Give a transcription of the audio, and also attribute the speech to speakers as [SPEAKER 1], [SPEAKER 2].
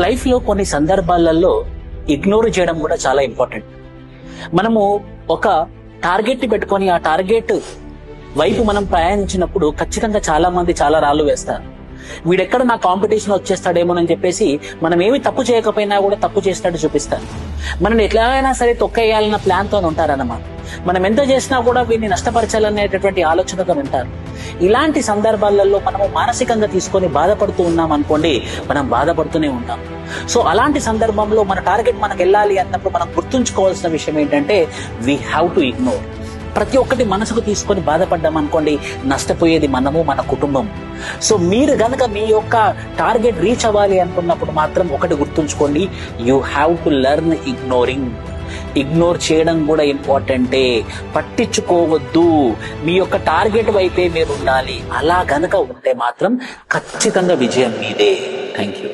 [SPEAKER 1] Life లో కొన్ని సందర్భాలలో ఇగ్నోర్ చేయడం కూడా చాలా ఇంపార్టెంట్. మనము ఒక టార్గెట్ ని పెట్టుకొని ఆ టార్గెట్ వైపు మనం ప్రయాణించినప్పుడు ఖచ్చితంగా చాలా మంది చాలా రాళ్ళు వేస్తారు. వీడెక్కడ నా కాంపిటీషన్ వచ్చేస్తాడేమోనని చెప్పేసి మనం ఏమి తప్పు చేయకపోయినా కూడా తప్పు చేసినట్టు చూపిస్తారు. మనం ఎట్లాగైనా సరే తొక్కేయాలన్న ప్లాన్ తో ఉంటారన్నమాట. మనం ఎంత చేసినా కూడా వీడిని నష్టపరచాలనేటటువంటి ఆలోచనతో ఉంటారు. ఇలాంటి సందర్భాలలో మనము మానసికంగా తీసుకొని బాధపడుతూ ఉన్నాం అనుకోండి, మనం బాధపడుతూనే ఉంటాం. సో అలాంటి సందర్భంలో మన టార్గెట్ మనకు వెళ్ళాలి అన్నప్పుడు మనం గుర్తుంచుకోవాల్సిన విషయం ఏంటంటే వీ హ్యావ్ టు ఇగ్నోర్. ప్రతి ఒక్కటి మనసుకు తీసుకొని బాధపడ్డాం అనుకోండి, నష్టపోయేది మనము, మన కుటుంబం. సో మీరు గనక మీ యొక్క టార్గెట్ రీచ్ అవ్వాలి అనుకున్నప్పుడు మాత్రం ఒకటి గుర్తుంచుకోండి, you have to learn ignoring. Ignore చేయడం కూడా ఇంపార్టెంటే. పట్టించుకోవద్దు, మీ యొక్క టార్గెట్ వైపే మీరు ఉండాలి. అలా గనక ఉంటే మాత్రం ఖచ్చితంగా విజయం మీదే. Thank you.